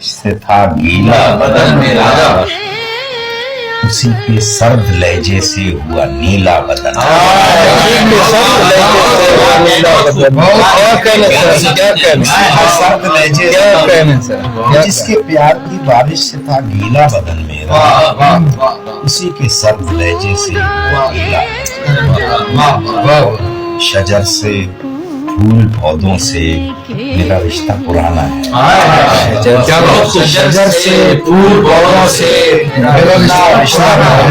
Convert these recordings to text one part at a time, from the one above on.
سے تھا گیلا بدن میرا، اسی کے سرد لہجے سے ہوا نیلا بدن۔ سرد لہجے جس کے پیار کی بارش سے تھا گیلا بدن میرا، اسی کے سرد لہجے سے ہوا گیلا۔ شجر سے پھول پودوں سے میرا رشتہ پرانا ہے، شجر سے پھول پودوں سے میرا رشتہ پرانا ہے۔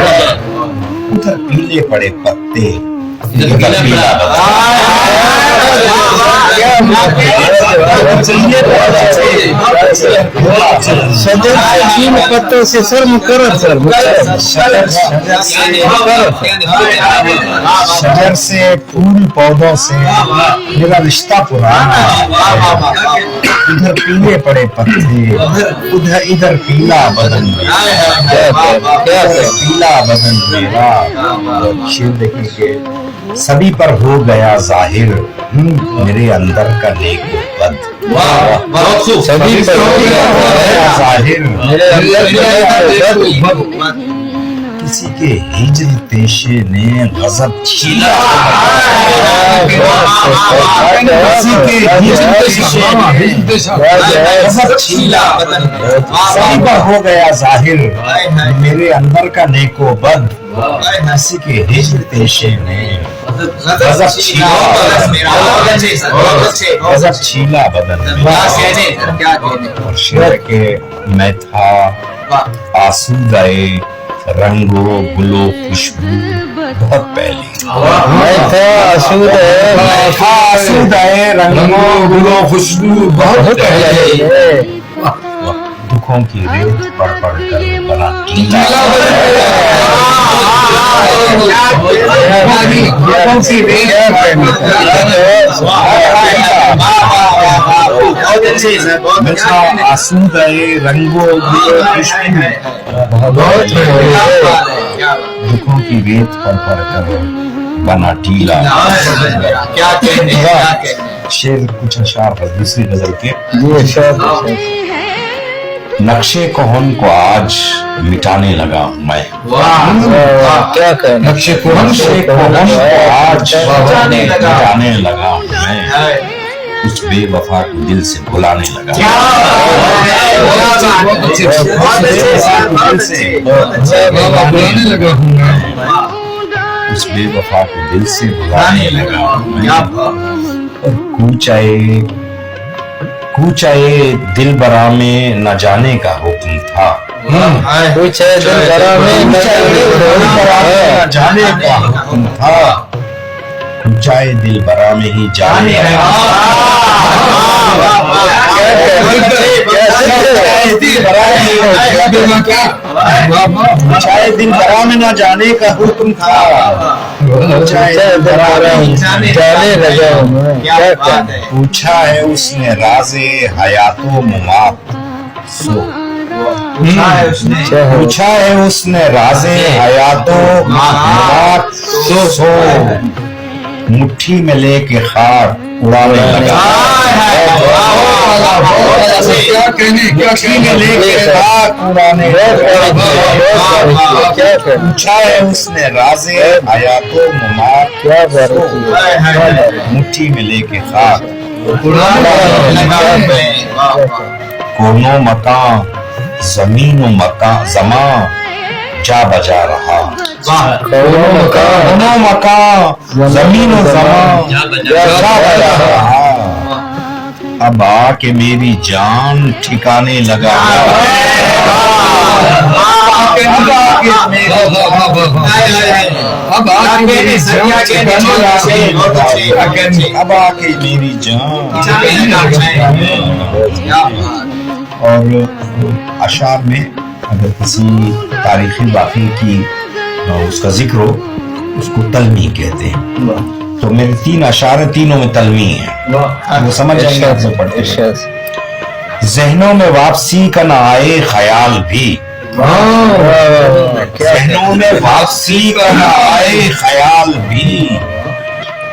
ادھر پیلے پڑے پتے، ادھر پیلا شجر تین پتوں سے سر مقرر سر شجر سے پھول پودوں سے میرا رشتہ پرانا ہے۔ ادھر پیلے پڑے پتے، ادھر پیلا بدن میرا، پیلا بدن میرا۔ شیر دیکھیں کہ سبھی پر ہو گیا ظاہر میرے اندر کا نیک و بد، سبھی پر ہو گیا ظاہر میرے اندر کا نیک و بد۔ کسی کے ہجر تیشے نے غضب چھیلا، کسی کے ہجر تیشے نے غضب چھیلا، سبھی پر ہو گیا ظاہر میرے اندر کا نیک و بد۔ کسی کے ہجر تیشے نے غضب چھیلا، غضب چھیلا بدن۔ اور شعر کے میں تھا آسودۂ رنگ و گل و خوشبو بہت پہلے، میں تھا آسودۂ رنگ و گل و خوشبو بہت پہلے۔ دکھوں کی ریت پڑھ پڑھ کر بنا ٹیلا، دکھوں کی ریت میں تھا آسودۂ رنگ و گل و خوشبو بہت پہلے، دکھوں کی ریت پڑھ پڑھ کر بنا ٹیلا۔ شعر کچھ اشعار دوسری غزل کے۔ نقشے کہن کو آج مٹانے لگا ہوں میں، نقشے کہن کو آج مٹانے لگا ہوں میں، اس بے وفا کو دل سے بھلانے لگا ہوں، اس بے وفا کو دل سے بھلانے لگا ہوں میں۔ اور کوچائے دل برا میں نہ جانے کا حکم تھا، کوچائے دل برا میں نہ جانے کا حکم تھا، کوچائے دل برا میں ہی جانے کا کوچائے دل برا میں نہ جانے کا حکم تھا، پوچھا ہے اس نے راز حیات و ممات سو، پوچھا ہے اس نے راز حیات و ممات سو، مٹھی میں لے کے خاک اڑانے لگا، مٹھی میں لے کے خاک اڑانے لگا، پوچھا ہے اس نے راز حیات و ممات سو، مٹھی میں لے کے خاک اڑانے لگا۔ کونوں مکان زمین و مکان زمان جا بجا رہا، کونوں مکان زمین و زمان جا بجا رہا، اب آ کے میری جان ٹھکانے لگا، اب آ کے میری جان۔ اور اشعار میں اگر کسی تاریخی واقعے کی اس کا ذکر ہو اس کو تلمی کہتے ہیں، تو میرے 3 اشعار ہیں، تینوں میں تلمی ہیں، وہ سمجھ جائیں گے آپ سے پڑھتے ہیں۔ ذہنوں میں واپسی کا نہ آئے خیال بھی، ذہنوں میں واپسی کا نہ آئے خیال بھی،